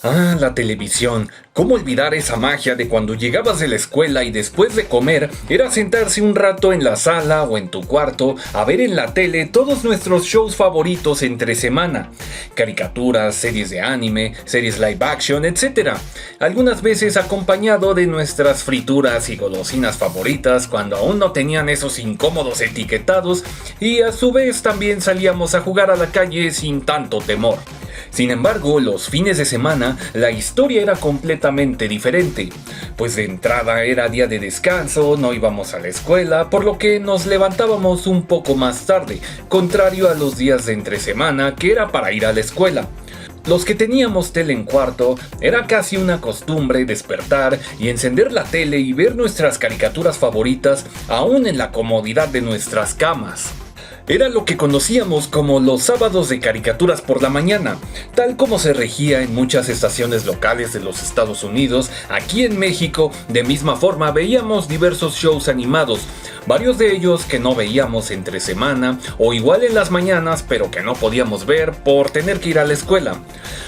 Ah, la televisión. ¿Cómo olvidar esa magia de cuando llegabas de la escuela y después de comer era sentarse un rato en la sala o en tu cuarto a ver en la tele todos nuestros shows favoritos entre semana? Caricaturas, series de anime, series live action, etc. Algunas veces acompañado de nuestras frituras y golosinas favoritas cuando aún no tenían esos incómodos etiquetados y a su vez también salíamos a jugar a la calle sin tanto temor. Sin embargo, los fines de semana la historia era completamente diferente, pues de entrada era día de descanso, no íbamos a la escuela, por lo que nos levantábamos un poco más tarde, contrario a los días de entre semana que era para ir a la escuela. Los que teníamos tele en cuarto, era casi una costumbre despertar y encender la tele y ver nuestras caricaturas favoritas aún en la comodidad de nuestras camas. Era lo que conocíamos como los sábados de caricaturas por la mañana, tal como se regía en muchas estaciones locales de los Estados Unidos. Aquí en México, de misma forma, veíamos diversos shows animados, varios de ellos que no veíamos entre semana o igual en las mañanas, pero que no podíamos ver por tener que ir a la escuela.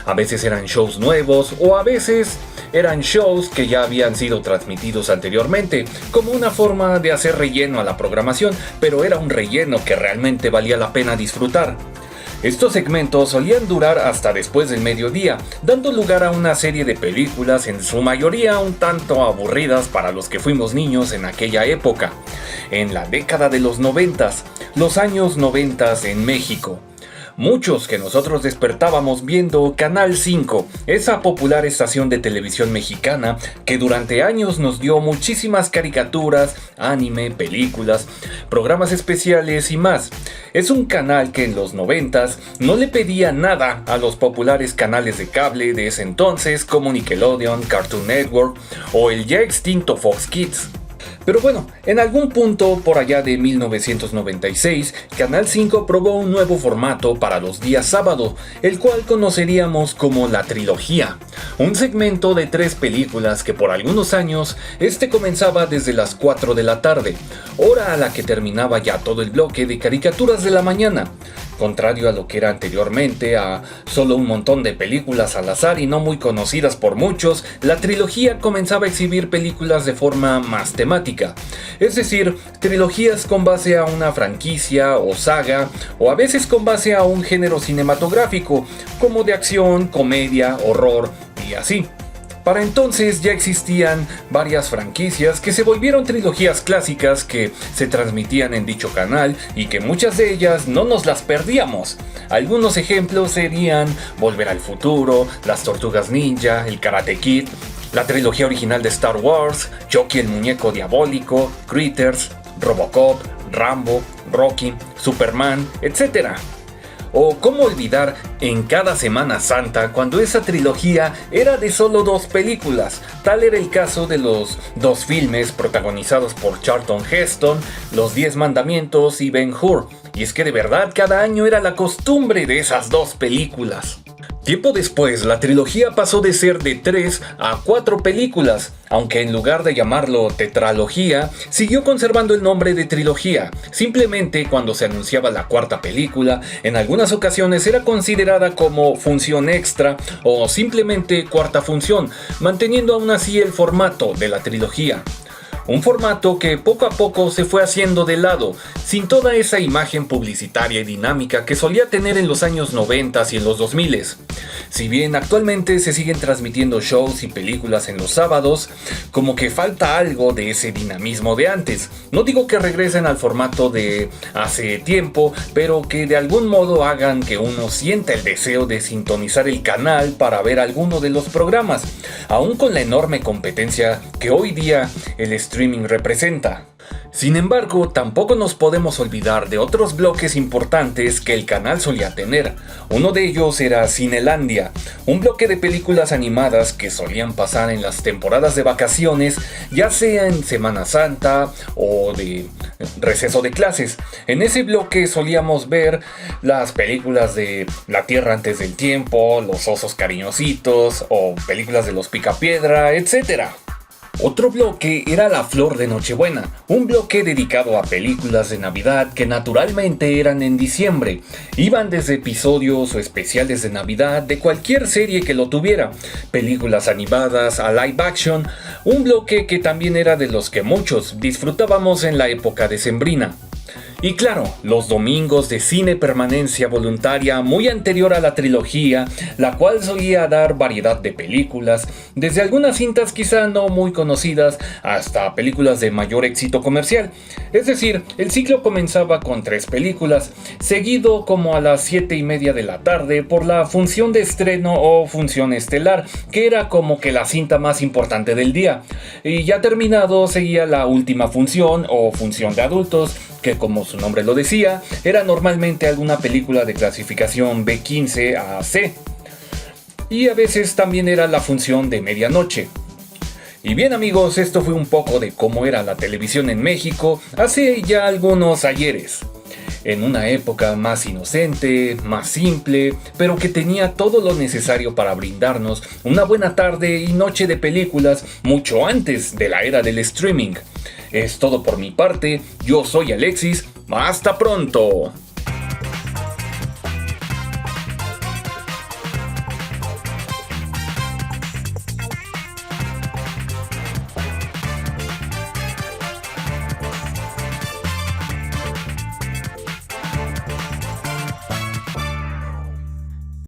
A veces eran shows nuevos o a veces eran shows que ya habían sido transmitidos anteriormente, como una forma de hacer relleno a la programación, pero era un relleno que realmente valía la pena disfrutar. Estos segmentos solían durar hasta después del mediodía, dando lugar a una serie de películas en su mayoría un tanto aburridas para los que fuimos niños en aquella época, en la década de los 90s, los años 90 en México. Muchos que nosotros despertábamos viendo Canal 5, esa popular estación de televisión mexicana que durante años nos dio muchísimas caricaturas, anime, películas, programas especiales y más. Es un canal que en los 90s no le pedía nada a los populares canales de cable de ese entonces como Nickelodeon, Cartoon Network o el ya extinto Fox Kids. Pero bueno, en algún punto por allá de 1996, Canal 5 probó un nuevo formato para los días sábado, el cual conoceríamos como la trilogía, un segmento de 3 películas que por algunos años comenzaba desde las 4 de la tarde, hora a la que terminaba ya todo el bloque de caricaturas de la mañana. Contrario a lo que era anteriormente, a solo un montón de películas al azar y no muy conocidas por muchos, la trilogía comenzaba a exhibir películas de forma más temática. Es decir, trilogías con base a una franquicia o saga, o a veces con base a un género cinematográfico, como de acción, comedia, horror y así. Para entonces ya existían varias franquicias que se volvieron trilogías clásicas que se transmitían en dicho canal y que muchas de ellas no nos las perdíamos. Algunos ejemplos serían Volver al Futuro, Las Tortugas Ninja, El Karate Kid, la trilogía original de Star Wars, Chucky el Muñeco Diabólico, Critters, Robocop, Rambo, Rocky, Superman, etc. O cómo olvidar En Cada Semana Santa, cuando esa trilogía era de solo 2 películas. Tal era el caso de los 2 filmes protagonizados por Charlton Heston, Los 10 Mandamientos y Ben-Hur. Y es que de verdad cada año era la costumbre de esas 2 películas. Tiempo después, la trilogía pasó de ser de 3 a 4 películas, aunque en lugar de llamarlo tetralogía, siguió conservando el nombre de trilogía. Simplemente cuando se anunciaba la 4ª película, en algunas ocasiones era considerada como función extra o simplemente 4ª función, manteniendo aún así el formato de la trilogía. Un formato que poco a poco se fue haciendo de lado, sin toda esa imagen publicitaria y dinámica que solía tener en los años 90 y en los 2000. Si bien actualmente se siguen transmitiendo shows y películas en los sábados, como que falta algo de ese dinamismo de antes. No digo que regresen al formato de hace tiempo, pero que de algún modo hagan que uno sienta el deseo de sintonizar el canal para ver alguno de los programas, aún con la enorme competencia que hoy día el streaming representa. Sin embargo, tampoco nos podemos olvidar de otros bloques importantes que el canal solía tener. Uno de ellos era Cinelandia, un bloque de películas animadas que solían pasar en las temporadas de vacaciones, ya sea en Semana Santa o de receso de clases. En ese bloque solíamos ver las películas de La Tierra antes del tiempo, Los osos cariñositos o películas de los Picapiedra, etc. Otro bloque era La Flor de Nochebuena, un bloque dedicado a películas de Navidad que naturalmente eran en diciembre. Iban desde episodios o especiales de Navidad de cualquier serie que lo tuviera, películas animadas a live action, un bloque que también era de los que muchos disfrutábamos en la época decembrina. Y claro, los domingos de cine permanencia voluntaria muy anterior a la trilogía, la cual solía dar variedad de películas, desde algunas cintas quizá no muy conocidas hasta películas de mayor éxito comercial. Es decir, el ciclo comenzaba con 3 películas, seguido como a las 7:30 de la tarde por la función de estreno o función estelar, que era como que la cinta más importante del día. Y ya terminado seguía la última función o función de adultos, que como su nombre lo decía, era normalmente alguna película de clasificación B15 a C. Y a veces también era la función de medianoche. Y bien amigos, esto fue un poco de cómo era la televisión en México hace ya algunos ayeres. En una época más inocente, más simple, pero que tenía todo lo necesario para brindarnos una buena tarde y noche de películas mucho antes de la era del streaming. Es todo por mi parte, yo soy Alexis, ¡hasta pronto!